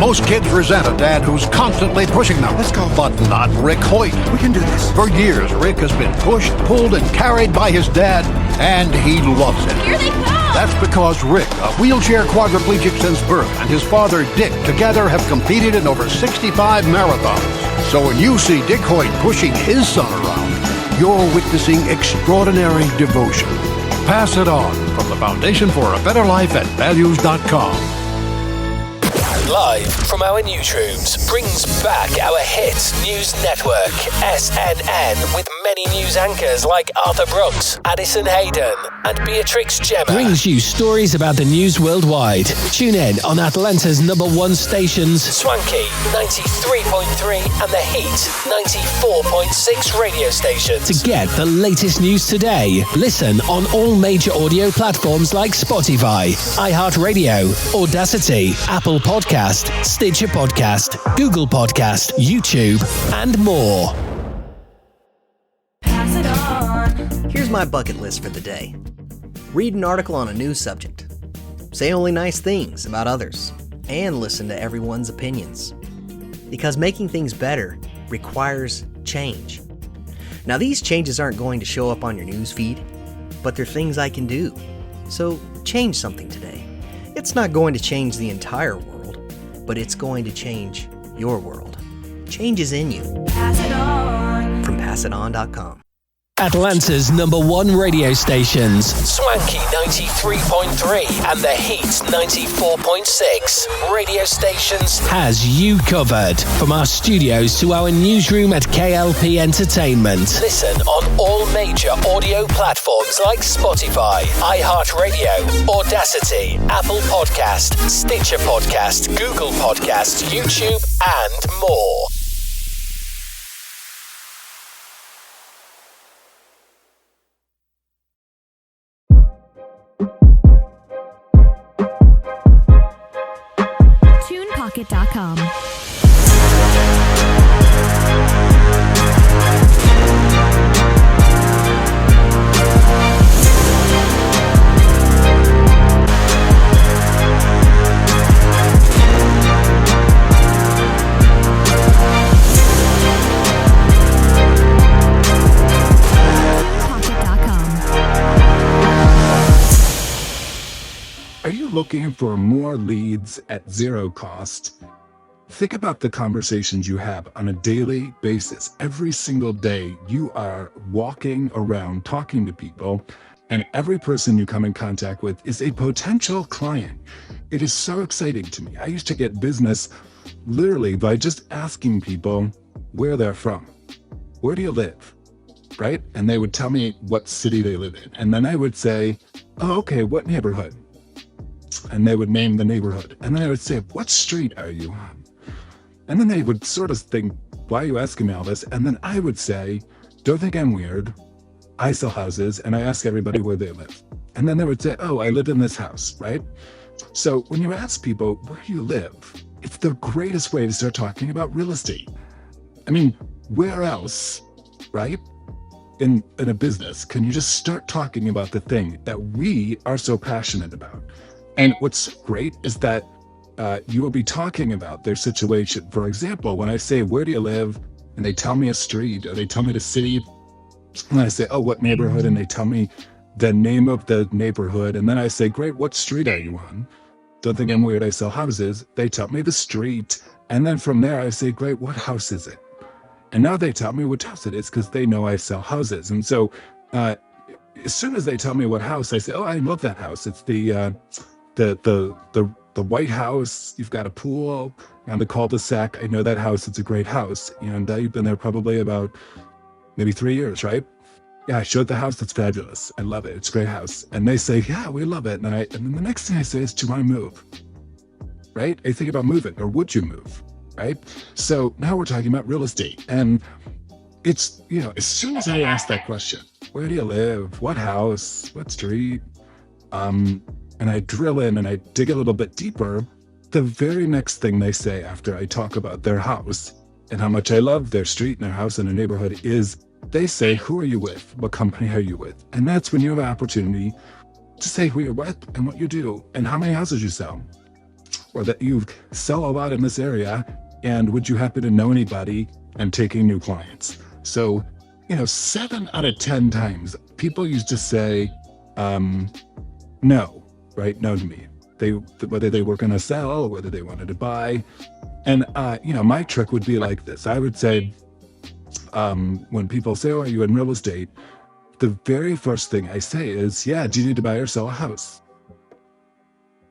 Most kids resent a dad who's constantly pushing them. Let's go. But not Rick Hoyt. We can do this. For years, Rick has been pushed, pulled, and carried by his dad, and he loves it. Here they come! That's because Rick, a wheelchair quadriplegic since birth, and his father Dick together have competed in over 65 marathons. So when you see Dick Hoyt pushing his son around, you're witnessing extraordinary devotion. Pass it on from the Foundation for a Better Life at Values.com. Live from our newsrooms brings back our hit news network, SNN, with many news anchors like Arthur Brooks, Addison Hayden, and Beatrix Gemma. Brings you stories about the news worldwide. Tune in on Atlanta's #1 stations, Swanky 93.3 and the Heat 94.6 radio stations. To get the latest news today, listen on all major audio platforms like Spotify, iHeart.Radio, Audacity, Apple Podcasts, Stitcher Podcast, Google Podcast, YouTube, and more. Pass it on. Here's my bucket list for the day. Read an article on a news subject. Say only nice things about others. And listen to everyone's opinions. Because making things better requires change. Now, these changes aren't going to show up on your news feed, but they're things I can do. So change something today. It's not going to change the entire world, but it's going to change your world. Change is in you. Pass it on. From PassItOn.com. Atlanta's #1 radio stations, Swanky 93.3 and the Heat 94.6 radio stations, has you covered. From our studios to our newsroom at K.L.P Entertainment. Listen on all major audio platforms like Spotify, iHeart.Radio, Audacity, Apple Podcast, Stitcher Podcast, Google Podcast, YouTube, and more. TunePocket.com. Are you looking for more leads at zero cost? Think about the conversations you have on a daily basis. Every single day, you are walking around talking to people, and every person you come in contact with is a potential client. It is so exciting to me. I used to get business literally by just asking people where they're from. Where do you live? Right? And they would tell me what city they live in. And then I would say, oh, okay, what neighborhood? And they would name the neighborhood. And then I would say, what street are you on? And then they would sort of think, why are you asking me all this? And then I would say, don't think I'm weird. I sell houses and I ask everybody where they live. And then they would say, oh, I live in this house, right? So when you ask people where you live, it's the greatest way to start talking about real estate. I mean, where else, right? In a business, can you just start talking about the thing that we are so passionate about? And what's great is that you will be talking about their situation. For example, when I say, where do you live? And they tell me a street, or they tell me the city. And I say, oh, what neighborhood? And they tell me the name of the neighborhood. And then I say, great, what street are you on? Don't think I'm weird, I sell houses. They tell me the street. And then from there, I say, great, what house is it? And now they tell me which house it is because they know I sell houses. And so as soon as they tell me what house, I say, oh, I love that house. It's the White House. You've got a pool on the cul-de-sac. I know that house. It's a great house. And you've been there probably about maybe 3 years, right? Yeah, I showed the house. It's fabulous. I love it. It's a great house. And they say, yeah, we love it. And then the next thing I say is, do you want to move? Right? I think about moving, or would you move? Right? So now we're talking about real estate. And it's, as soon as I ask that question, where do you live? What house? What street? And I drill in and I dig a little bit deeper, the very next thing they say after I talk about their house and how much I love their street and their house and their neighborhood is they say, who are you with? What company are you with? And that's when you have an opportunity to say who you're with and what you do and how many houses you sell. or that you sell a lot in this area, and would you happen to know anybody, and taking new clients. So, 7 out of 10 times people used to say, no, right? No to me. Whether they were going to sell or whether they wanted to buy. And, my trick would be like this. I would say, when people say, oh, are you in real estate? The very first thing I say is, yeah, do you need to buy or sell a house?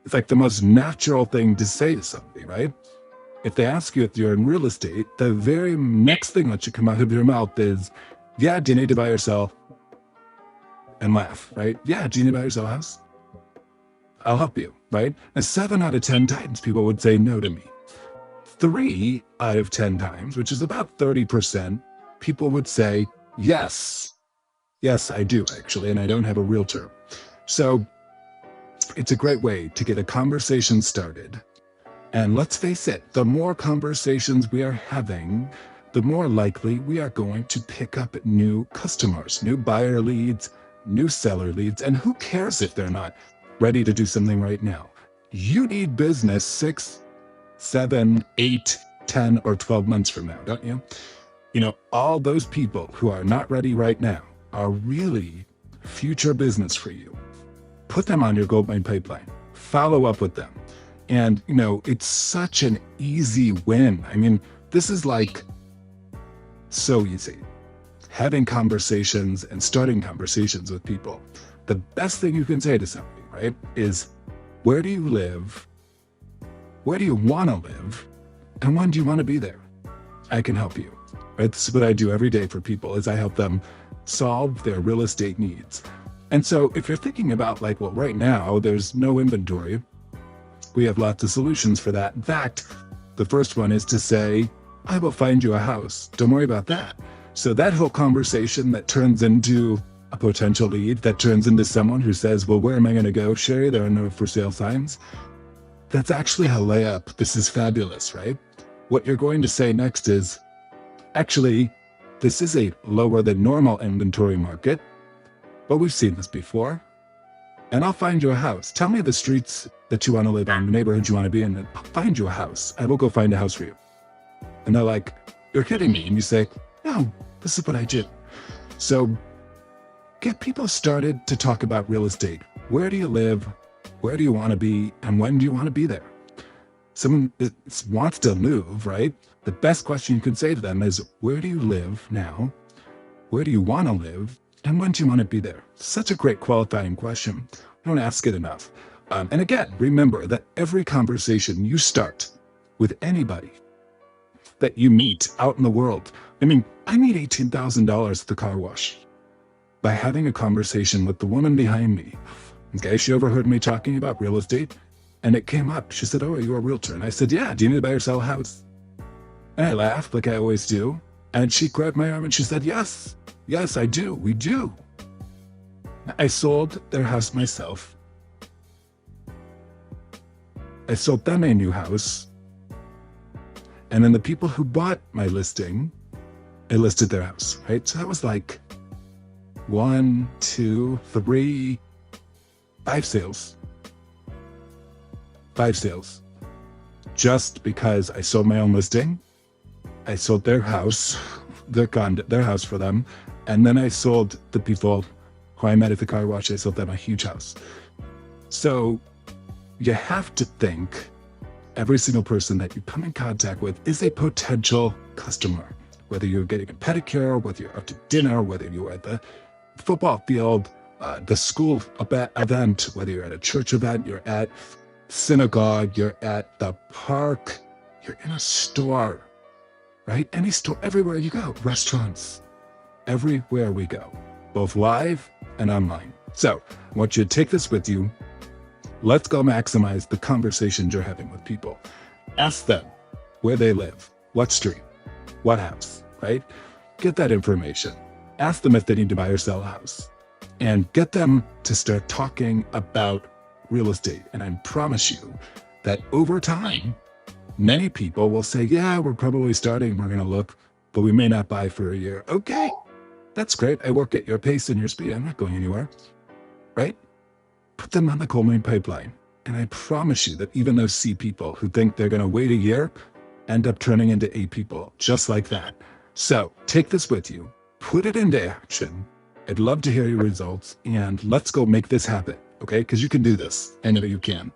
It's like the most natural thing to say to somebody, right? If they ask you if you're in real estate, the very next thing that should come out of your mouth is, yeah, do you need to buy or sell? And laugh, right? Yeah, do you need to buy or sell a house? I'll help you, right? And 7 out of 10 times people would say no to me. 3 out of 10 times, which is about 30%, people would say, yes. Yes, I do, actually, and I don't have a realtor. So it's a great way to get a conversation started. And let's face it, the more conversations we are having, the more likely we are going to pick up new customers, new buyer leads, new seller leads. And who cares if they're not ready to do something right now? You need business 6, 7, 8, 10, or 12 months from now, don't you? All those people who are not ready right now are really future business for you. Put them on your goldmine pipeline. Follow up with them. And, it's such an easy win. I mean, this is like so easy. Having conversations and starting conversations with people. The best thing you can say to somebody, right, is where do you live? Where do you want to live? And when do you want to be there? I can help you. Right? This is what I do every day for people, is I help them solve their real estate needs. And so if you're thinking about like, well, right now there's no inventory, we have lots of solutions for that. In fact, the first one is to say, I will find you a house. Don't worry about that. So that whole conversation that turns into a potential lead, that turns into someone who says, well, where am I going to go, Sherry? There are no for sale signs. That's actually a layup. This is fabulous, right? What you're going to say next is, actually, this is a lower than normal inventory market, but we've seen this before. And I'll find you a house. Tell me the streets that you want to live in, the neighborhood you want to be in, and I'll find you a house. I will go find a house for you. And they're like, you're kidding me. And you say, no, this is what I do. So get people started to talk about real estate. Where do you live? Where do you want to be? And when do you want to be there? Someone that wants to move, right? The best question you can say to them is, where do you live now? Where do you want to live? And when do you want to be there? Such a great qualifying question. Don't ask it enough. And again, remember that every conversation you start with anybody that you meet out in the world, I mean, I made $18,000 at the car wash by having a conversation with the woman behind me. Okay, she overheard me talking about real estate, and it came up. She said, oh, are you a realtor? And I said, yeah, do you need to buy or sell a house? And I laughed like I always do. And she grabbed my arm and she said, yes, I do. We do. I sold their house myself. I sold them a new house. And then the people who bought my listing, I listed their house, right? So that was like 1, 2, 3, 5 sales. 5 sales. Just because I sold my own listing, I sold their house, their house for them, and then I sold the people who I met at the car wash, I sold them a huge house. So you have to think every single person that you come in contact with is a potential customer. Whether you're getting a pedicure, whether you're out to dinner, whether you're at the football field, the school event, whether you're at a church event, you're at synagogue, you're at the park, you're in a store, right? Any store, everywhere you go, restaurants, everywhere we go, both live and online. So I want you to take this with you. Let's go maximize the conversations you're having with people. Ask them where they live, what street, what house, right? Get that information. Ask them if they need to buy or sell a house, and get them to start talking about real estate. And I promise you that over time, many people will say, yeah, we're probably starting, we're going to look, but we may not buy for a year. Okay, that's great. I work at your pace and your speed. I'm not going anywhere, right? Put them on the coal mine pipeline. And I promise you that even those C people who think they're going to wait a year end up turning into A people just like that. So take this with you, put it into action. I'd love to hear your results, and let's go make this happen, okay? Because you can do this. I know you can.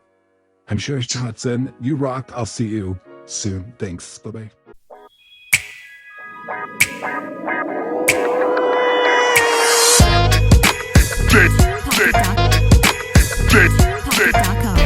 I'm sure Johnson, you rock. I'll see you soon. Thanks. Bye-bye. Pocket.com.